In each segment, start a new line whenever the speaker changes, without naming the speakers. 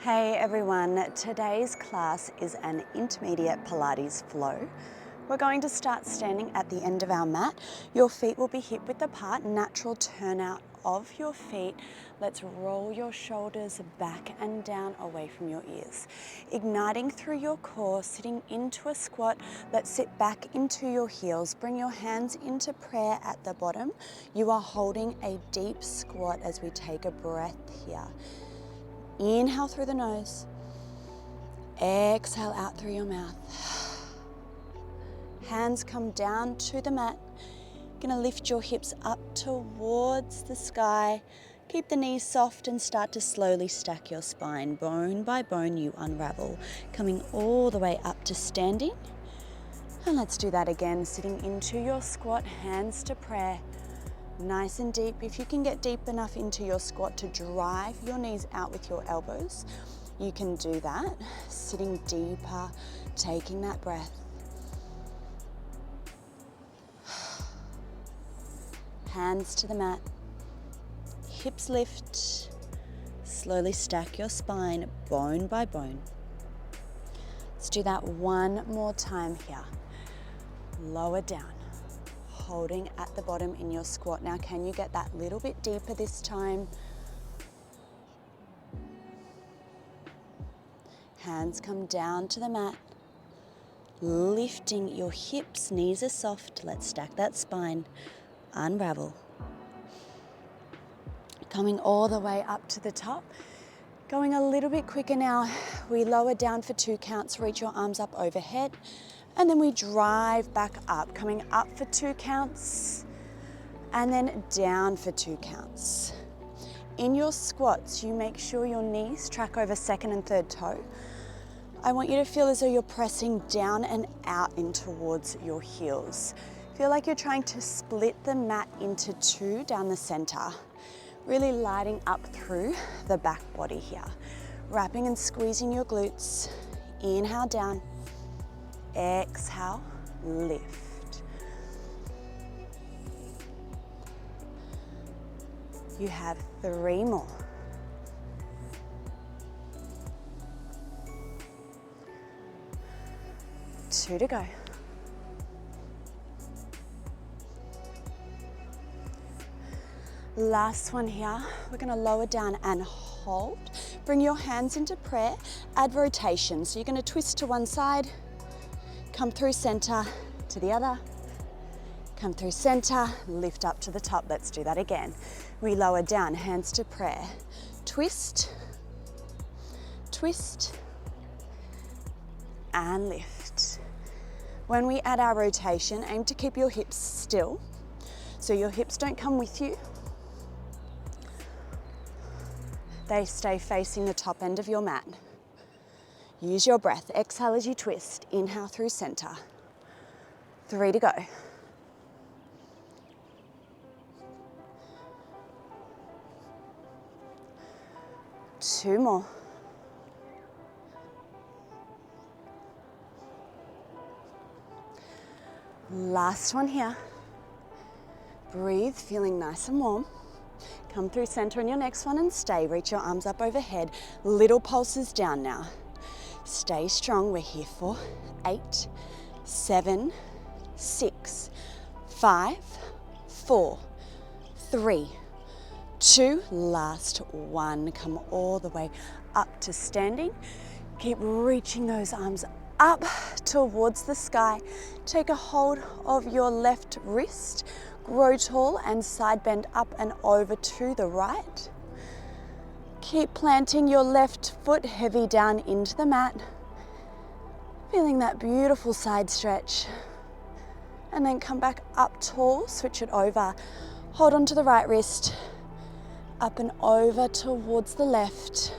Hey everyone, today's class is an intermediate Pilates flow. We're going to start standing at the end of our mat. Your feet will be hip width apart, natural turnout of your feet. Let's roll your shoulders back and down away from your ears. Igniting through your core, sitting into a squat. Let's sit back into your heels. Bring your hands into prayer at the bottom. You are holding a deep squat as we take a breath here. Inhale through the nose, exhale out through your mouth. Hands come down to the mat. Gonna lift your hips up towards the sky. Keep the knees soft and start to slowly stack your spine. Bone by bone you unravel, coming all the way up to standing. And let's do that again, sitting into your squat, hands to prayer. Nice and deep. If you can get deep enough into your squat to drive your knees out with your elbows, you can do that. Sitting deeper, taking that breath. Hands to the mat, hips lift, slowly stack your spine bone by bone. Let's do that one more time here. Lower down. Holding at the bottom in your squat. Now, can you get that little bit deeper this time? Hands come down to the mat, lifting your hips, knees are soft. Let's stack that spine, unravel. Coming all the way up to the top. Going a little bit quicker now. We lower down for 2 counts, reach your arms up overhead. And then we drive back up, coming up for 2 counts, and then down for 2 counts. In your squats, you make sure your knees track over second and third toe. I want you to feel as though you're pressing down and out in towards your heels. Feel like you're trying to split the mat into 2 down the center, really lighting up through the back body here. Wrapping and squeezing your glutes. Inhale down. Exhale, lift. You have 3 more. Two to go. Last one here. We're going to lower down and hold. Bring your hands into prayer. Add rotation. So you're going to twist to one side. Come through center to the other, come through center, lift up to the top. Let's do that again. We lower down, hands to prayer. Twist, twist, and lift. When we add our rotation, aim to keep your hips still, so your hips don't come with you. They stay facing the top end of your mat. Use your breath. Exhale as you twist. Inhale through center. 3 to go. Two more. Last one here. Breathe, feeling nice and warm. Come through center in your next one and stay. Reach your arms up overhead. Little pulses down now. Stay strong. We're here for 8, 7, 6, 5, 4, 3, 2. Last one. Come all the way up to standing. Keep reaching those arms up towards the sky. Take a hold of your left wrist. Grow tall and side bend up and over to the right. Keep planting your left foot heavy down into the mat. Feeling that beautiful side stretch. And then come back up tall, switch it over. Hold on to the right wrist. Up and over towards the left.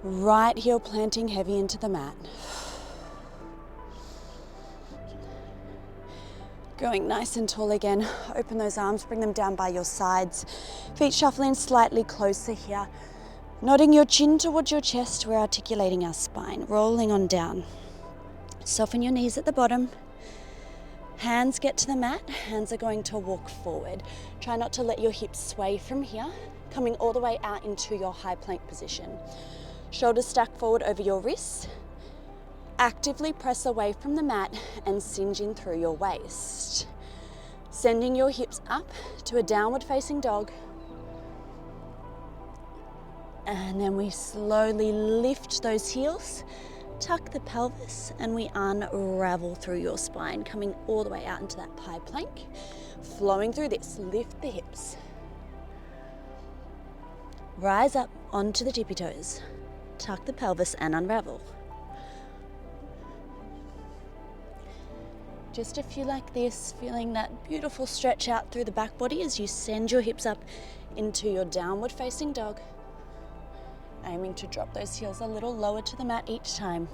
Right heel planting heavy into the mat. Going nice and tall again. Open those arms, bring them down by your sides. Feet shuffling slightly closer here. Nodding your chin towards your chest, we're articulating our spine. Rolling on down. Soften your knees at the bottom. Hands get to the mat. Hands are going to walk forward. Try not to let your hips sway from here. coming all the way out into your high plank position. Shoulders stacked forward over your wrists. Actively press away from the mat and singeing through your waist. Sending your hips up to a downward facing dog. And then we slowly lift those heels, tuck the pelvis, and we unravel through your spine, coming all the way out into that high plank. Flowing through this, lift the hips. Rise up onto the tippy toes. Tuck the pelvis and unravel. Just a few like this, feeling that beautiful stretch out through the back body as you send your hips up into your downward facing dog. Aiming to drop those heels a little lower to the mat each time.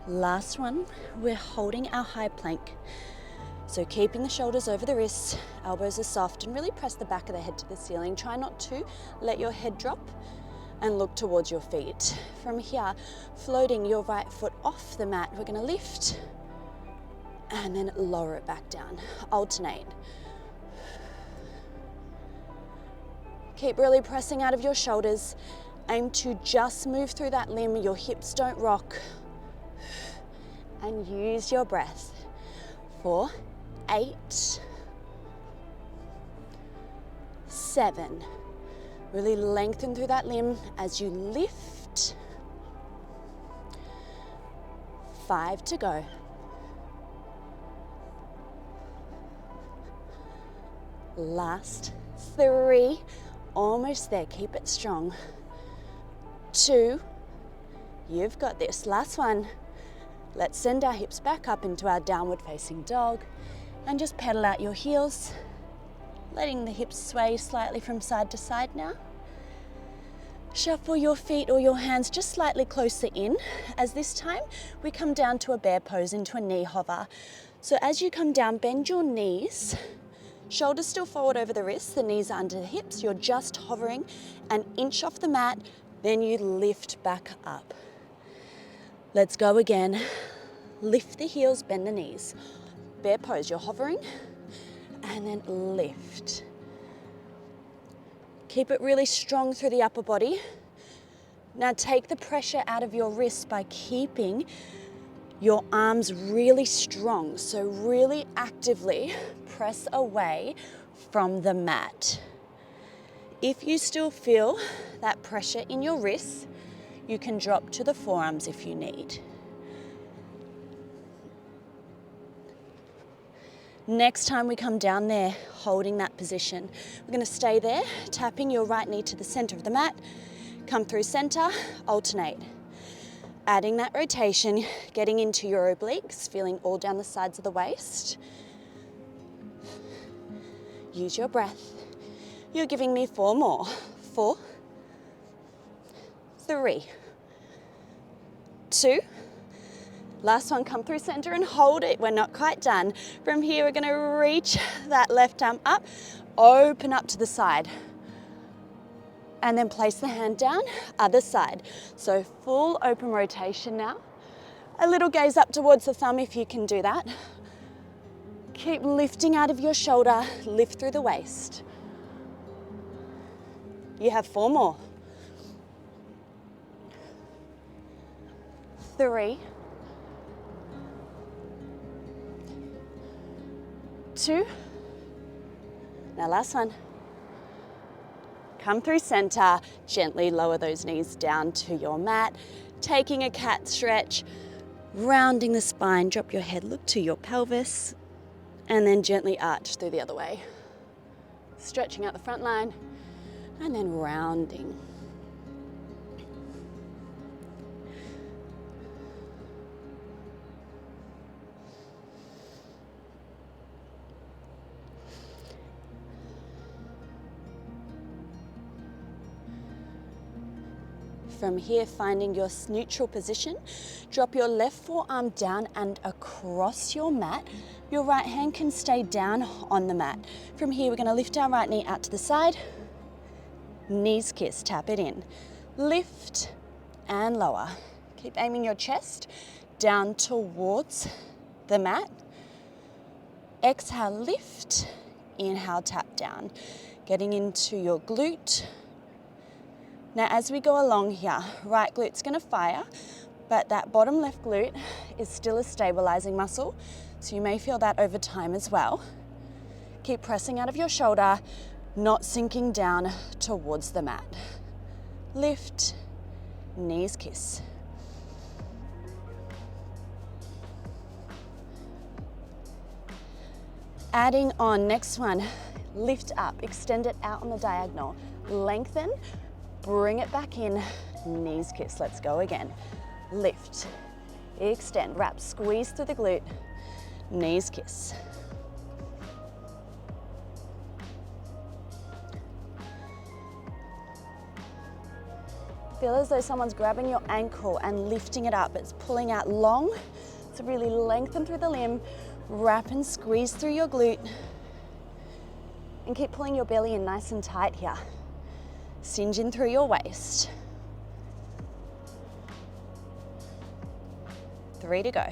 Last one, we're holding our high plank. So keeping the shoulders over the wrists, elbows are soft, and really press the back of the head to the ceiling. Try not to let your head drop and look towards your feet. From here, floating your right foot off the mat, we're gonna lift and then lower it back down. Alternate. Keep really pressing out of your shoulders. Aim to just move through that limb. Your hips don't rock. And use your breath. 4, 8, 7. Really lengthen through that limb as you lift. 5 to go. Last 3, almost there, keep it strong. 2, you've got this. Last one. Let's send our hips back up into our downward facing dog and just pedal out your heels, letting the hips sway slightly from side to side now. Shuffle your feet or your hands just slightly closer in, as this time we come down to a bear pose, into a knee hover. So as you come down, bend your knees, shoulders still forward over the wrists, the knees are under the hips, you're just hovering an inch off the mat, then you lift back up. Let's go again. Lift the heels, bend the knees. Bear pose, you're hovering, and then lift. Keep it really strong through the upper body. Now take the pressure out of your wrists by keeping your arms really strong. So really actively press away from the mat. If you still feel that pressure in your wrists, you can drop to the forearms if you need. Next time we come down there, holding that position, we're going to stay there, tapping your right knee to the center of the mat, come through center, alternate. Adding that rotation, getting into your obliques, feeling all down the sides of the waist. Use your breath. You're giving me 4 more. 4, 3, 2, last one, come through center and hold it. We're not quite done. From here, we're gonna reach that left arm up, open up to the side, and then place the hand down, other side. So full open rotation now. A little gaze up towards the thumb if you can do that. Keep lifting out of your shoulder, lift through the waist. You have 4 more. 3, 2, now last one. Come through center, gently lower those knees down to your mat, taking a cat stretch, rounding the spine, drop your head, look to your pelvis, and then gently arch through the other way. Stretching out the front line, and then rounding. From here, finding your neutral position, drop your left forearm down and across your mat. Your right hand can stay down on the mat. From here, we're going to lift our right knee out to the side. Knees kiss, tap it in. Lift and lower. Keep aiming your chest down towards the mat. Exhale, lift. Inhale, tap down. Getting into your glute. Now as we go along here, right glute's gonna fire, but that bottom left glute is still a stabilizing muscle, so you may feel that over time as well. Keep pressing out of your shoulder, not sinking down towards the mat. Lift, knees kiss. Adding on, next one, lift up, extend it out on the diagonal. Lengthen, bring it back in, knees kiss. Let's go again. Lift, extend, wrap, squeeze through the glute, knees kiss. Feel as though someone's grabbing your ankle and lifting it up. It's pulling out long, so really lengthen through the limb, wrap and squeeze through your glute, and keep pulling your belly in nice and tight here. Cinch in through your waist. 3 to go.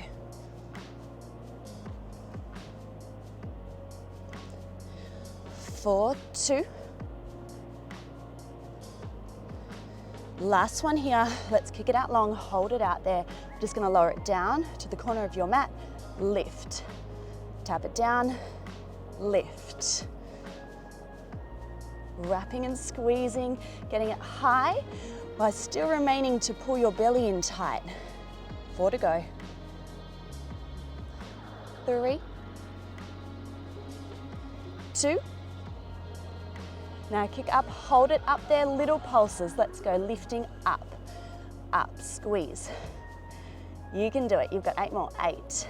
4, 2. Last one here. Let's kick it out long, hold it out there. I'm just gonna lower it down to the corner of your mat, lift. Tap it down, lift. Wrapping and squeezing, getting it high while still remaining to pull your belly in tight. 4 to go. 3, 2. Now kick up, hold it up there, little pulses. Let's go, lifting up, up, squeeze. You can do it, you've got 8 more. 8,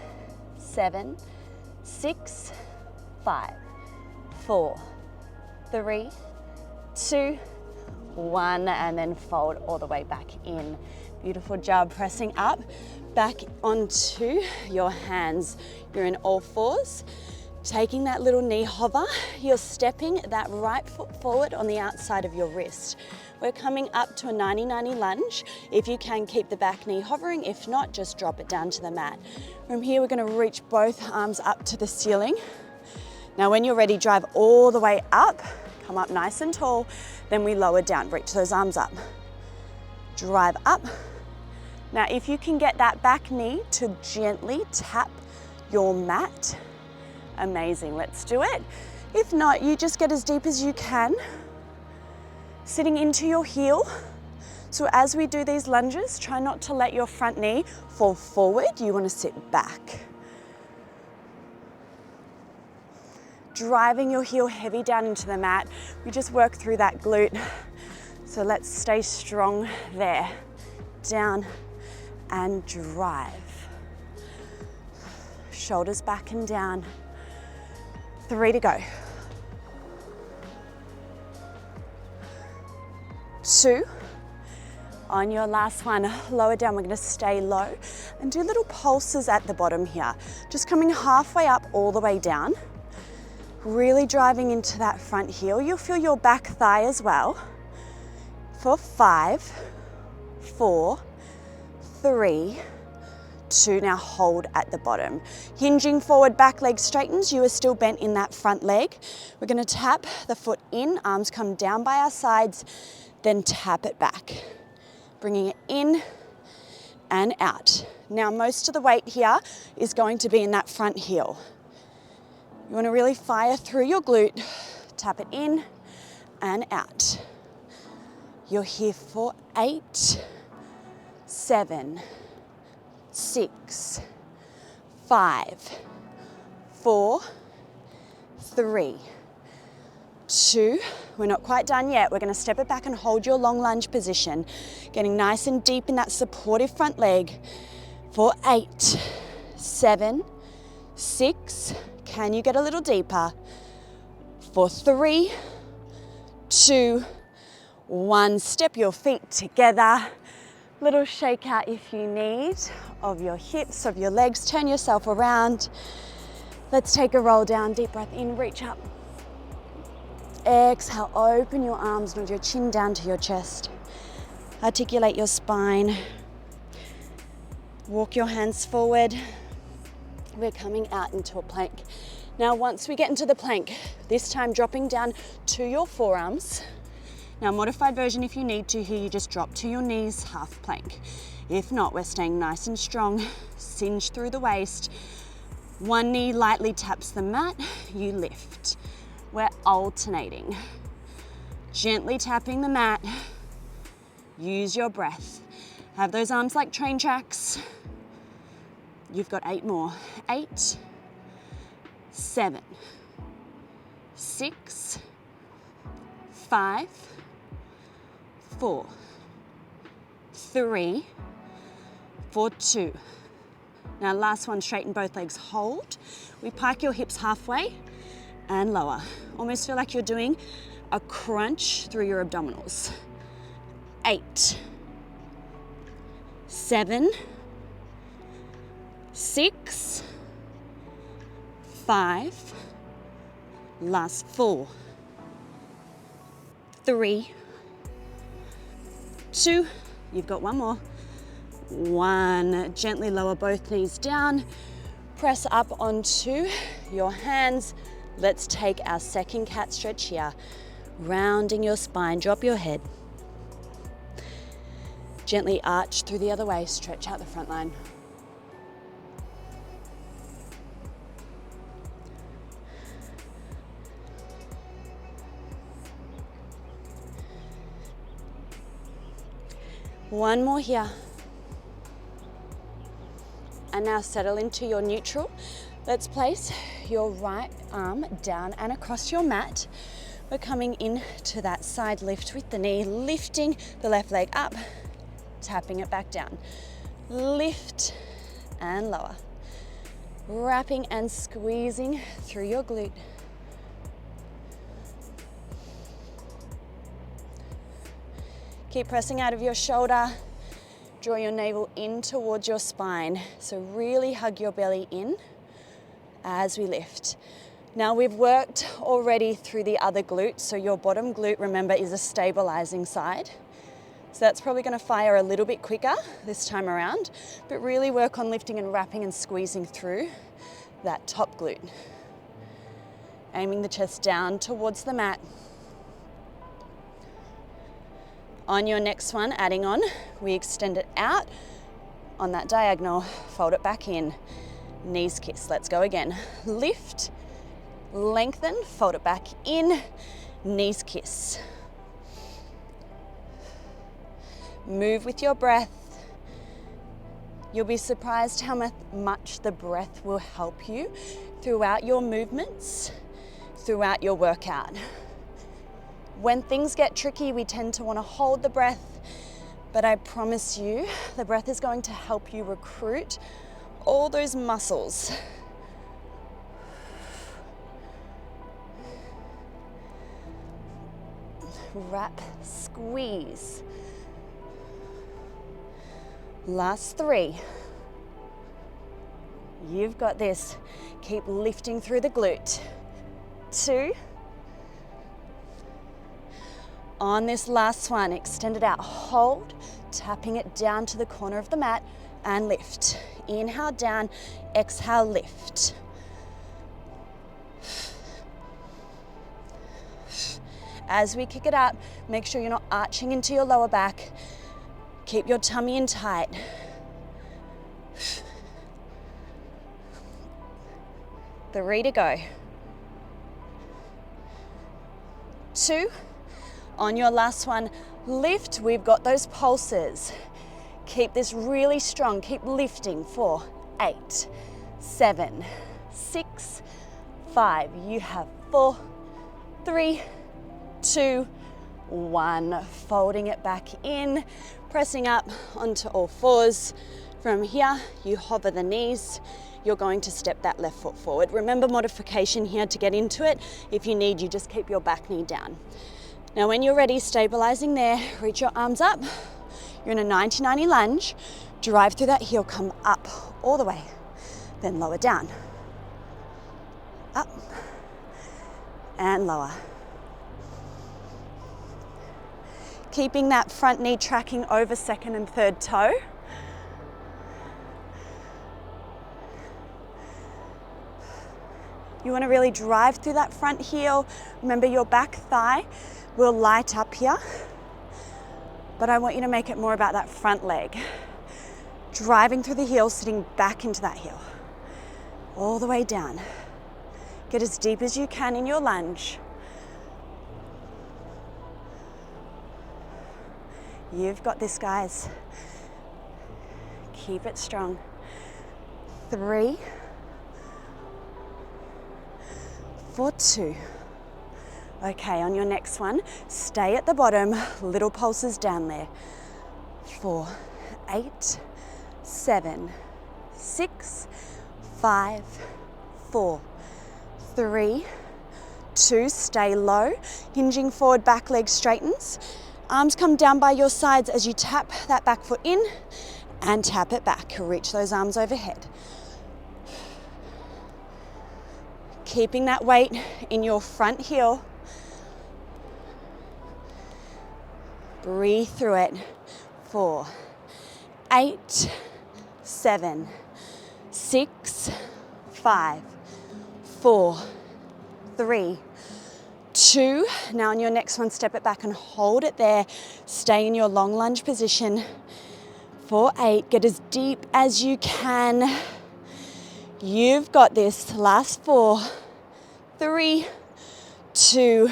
7, 6, 5, 4, 3, 2, 1, and then fold all the way back in. Beautiful job, pressing up, back onto your hands. You're in all fours. Taking that little knee hover, you're stepping that right foot forward on the outside of your wrist. We're coming up to a 90-90 lunge. If you can, keep the back knee hovering. If not, just drop it down to the mat. From here, we're gonna reach both arms up to the ceiling. Now, when you're ready, drive all the way up, come up nice and tall, then we lower down, reach those arms up. Drive up. Now, if you can get that back knee to gently tap your mat, amazing, let's do it. If not, you just get as deep as you can, sitting into your heel. So as we do these lunges, try not to let your front knee fall forward. You want to sit back. Driving your heel heavy down into the mat. We just work through that glute. So let's stay strong there. Down and drive. Shoulders back and down. 3 to go. 2. On your last one, lower down. We're going to stay low and do little pulses at the bottom here. Just coming halfway up, all the way down. Really driving into that front heel. You'll feel your back thigh as well. For 5, 4, 3, 2, now hold at the bottom. Hinging forward, back leg straightens, you are still bent in that front leg. We're gonna tap the foot in, arms come down by our sides, then tap it back. Bringing it in and out. Now most of the weight here is going to be in that front heel. You wanna really fire through your glute, tap it in and out. You're here for 8, 7, 6, 5, 4, 3, 2. We're not quite done yet. We're going to step it back and hold your long lunge position, getting nice and deep in that supportive front leg for 8, 7, 6. Can you get a little deeper? For 3, 2, 1. Step your feet together. Little shake out if you need of your hips, of your legs. Turn yourself around. Let's take a roll down. Deep breath in, reach up. Exhale, open your arms, nod your chin down to your chest. Articulate your spine. Walk your hands forward. We're coming out into a plank. Now, once we get into the plank, this time dropping down to your forearms. Now, modified version, if you need to, here you just drop to your knees, half plank. If not, we're staying nice and strong, cinch through the waist. One knee lightly taps the mat, you lift. We're alternating. Gently tapping the mat, use your breath. Have those arms like train tracks. You've got 8 more. 8, 7, 6, 5, 4, 3, 4, 2. Now last one, straighten both legs, hold. We pike your hips halfway and lower. Almost feel like you're doing a crunch through your abdominals. 8, 7, 6, 5, last 4, 3, 2, you've got one more. 1, gently lower both knees down, press up onto your hands. Let's take our second cat stretch here. Rounding your spine, drop your head. Gently arch through the other way, stretch out the front line. One more here. And now settle into your neutral. Let's place your right arm down and across your mat. We're coming into that side lift with the knee, lifting the left leg up, tapping it back down. Lift and lower. Wrapping and squeezing through your glute. Keep pressing out of your shoulder. Draw your navel in towards your spine. So really hug your belly in as we lift. Now we've worked already through the other glute. So your bottom glute, remember, is a stabilizing side. So that's probably going to fire a little bit quicker this time around, but really work on lifting and wrapping and squeezing through that top glute. Aiming the chest down towards the mat. On your next one, adding on, we extend it out on that diagonal, fold it back in, knees kiss. Let's go again. Lift, lengthen, fold it back in, knees kiss. Move with your breath. You'll be surprised how much the breath will help you throughout your movements, throughout your workout. When things get tricky, we tend to want to hold the breath, but I promise you, the breath is going to help you recruit all those muscles. Wrap, squeeze. Last 3. You've got this. Keep lifting through the glute. 2. On this last one, extend it out, hold, tapping it down to the corner of the mat and lift. Inhale down, exhale, lift. As we kick it up, make sure you're not arching into your lower back. Keep your tummy in tight. 3 to go. 2. On your last one, lift. We've got those pulses. Keep this really strong. Keep lifting. 4, 8, 7, 6, 5. You have 4, 3, 2, 1. Folding it back in, pressing up onto all fours. From here, you hover the knees. You're going to step that left foot forward. Remember, modification here to get into it. If you need, you just keep your back knee down. Now when you're ready, stabilizing there, reach your arms up. You're in a 90-90 lunge. Drive through that heel, come up all the way. Then lower down. Up and lower. Keeping that front knee tracking over second and third toe. You want to really drive through that front heel. Remember, your back thigh will light up here, but I want you to make it more about that front leg. Driving through the heel, sitting back into that heel. All the way down. Get as deep as you can in your lunge. You've got this, guys. Keep it strong. 3, for 2. Okay, on your next one, stay at the bottom, little pulses down there. 4, 8, 7, 6, 5, 4, 3, 2, stay low, hinging forward, back leg straightens. Arms come down by your sides as you tap that back foot in and tap it back. Reach those arms overhead. Keeping that weight in your front heel. Breathe through it. 4, 8, 7, 6, 5, 4, 3, 2. Now on your next one, step it back and hold it there. Stay in your long lunge position. For 8, get as deep as you can. You've got this. Last 4, 3, 2,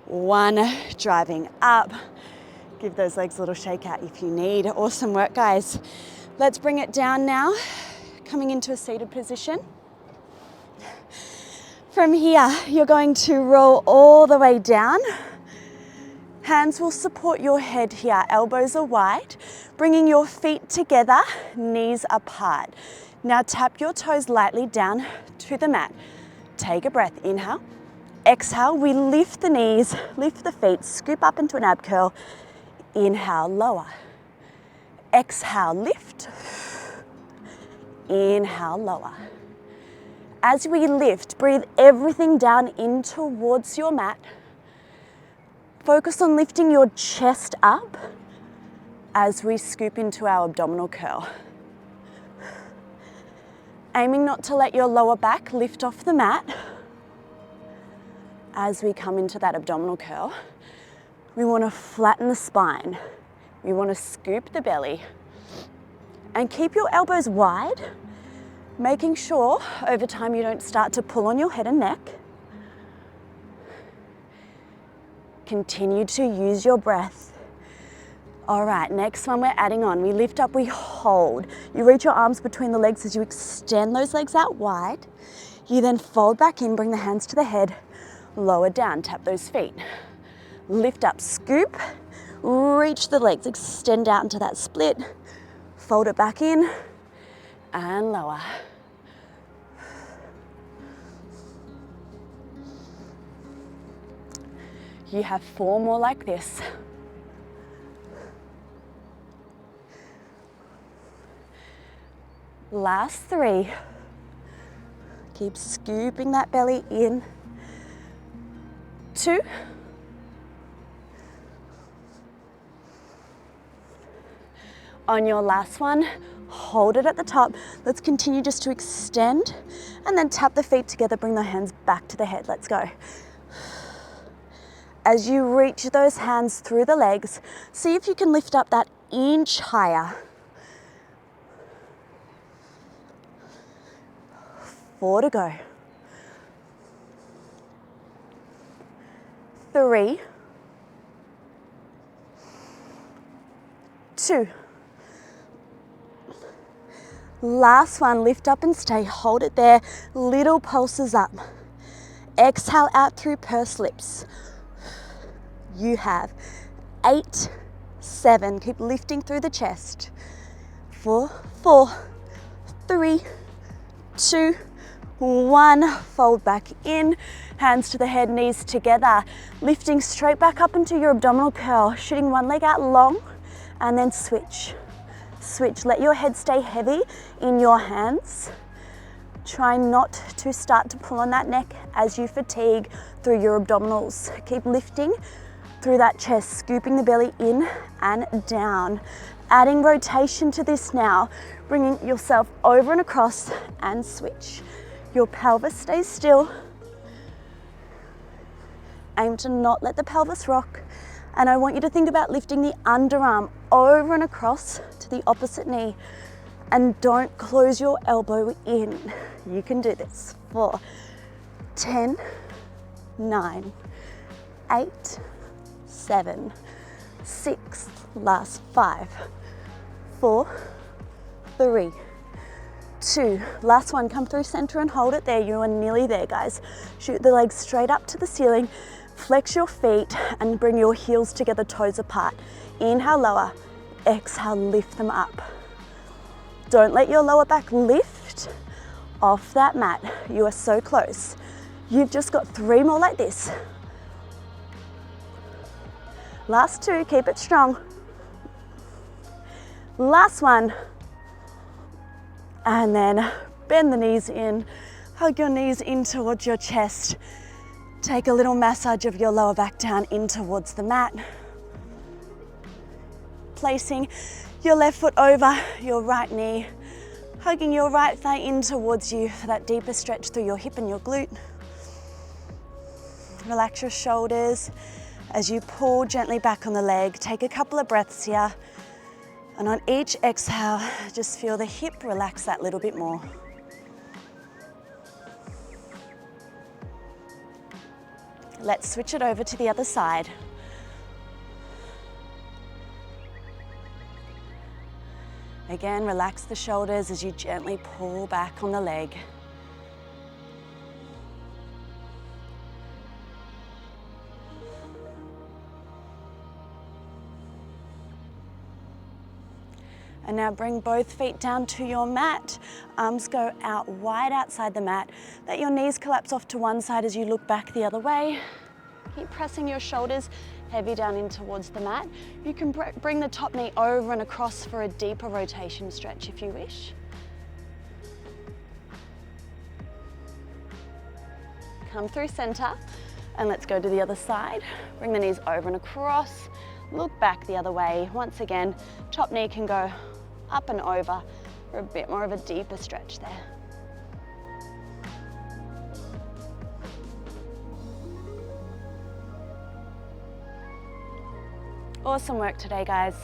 1. Driving up. Give those legs a little shake out if you need. Awesome work, guys. Let's bring it down now. Coming into a seated position. From here, you're going to roll all the way down. Hands will support your head here. Elbows are wide. Bringing your feet together, knees apart. Now tap your toes lightly down to the mat. Take a breath. Inhale. Exhale. We lift the knees, lift the feet, scoop up into an ab curl. Inhale, lower. Exhale, lift. Inhale, lower. As we lift, breathe everything down in towards your mat. Focus on lifting your chest up as we scoop into our abdominal curl. Aiming not to let your lower back lift off the mat as we come into that abdominal curl. We want to flatten the spine. We want to scoop the belly. And keep your elbows wide, making sure over time you don't start to pull on your head and neck. Continue to use your breath. All right, next one we're adding on. We lift up, we hold. You reach your arms between the legs as you extend those legs out wide. You then fold back in, bring the hands to the head, lower down, tap those feet. Lift up, scoop, reach the legs, extend out into that split, fold it back in, and lower. You have 4 more like this. Last 3. Keep scooping that belly in. 2. On your last one, hold it at the top. Let's continue just to extend and then tap the feet together, bring the hands back to the head. Let's go. As you reach those hands through the legs, see if you can lift up that inch higher. 4 to go. 3, 2. Last one, lift up and stay, hold it there, little pulses up. Exhale out through pursed lips. You have 8, 7, keep lifting through the chest. 4, 3, 2, 1, fold back in, hands to the head, knees together, lifting straight back up into your abdominal curl, shooting one leg out long, and then switch. Switch, let your head stay heavy in your hands. Try not to start to pull on that neck as you fatigue through your abdominals. Keep lifting through that chest, scooping the belly in and down. Adding rotation to this now, bringing yourself over and across and switch. Your pelvis stays still. Aim to not let the pelvis rock. And I want you to think about lifting the underarm over and across to the opposite knee. And don't close your elbow in. You can do this for 10, 9, 8, 7, 6, last 5, 4, 3, 2, last one. Come through center and hold it there. You are nearly there, guys. Shoot the legs straight up to the ceiling. Flex your feet and bring your heels together, toes apart. Inhale, lower. Exhale, lift them up. Don't let your lower back lift off that mat. You are so close. You've just got 3 more like this. Last 2, keep it strong. Last one. And then bend the knees in, hug your knees in towards your chest. Take a little massage of your lower back down in towards the mat. Placing your left foot over your right knee, hugging your right thigh in towards you for that deeper stretch through your hip and your glute. Relax your shoulders as you pull gently back on the leg. Take a couple of breaths here. And on each exhale, just feel the hip relax that little bit more. Let's switch it over to the other side. Again, relax the shoulders as you gently pull back on the leg. And now bring both feet down to your mat. Arms go out wide outside the mat. Let your knees collapse off to one side as you look back the other way. Keep pressing your shoulders heavy down in towards the mat. You can bring the top knee over and across for a deeper rotation stretch if you wish. Come through center and let's go to the other side. Bring the knees over and across. Look back the other way. Once again, top knee can go up and over for a bit more of a deeper stretch there. Awesome work today, guys.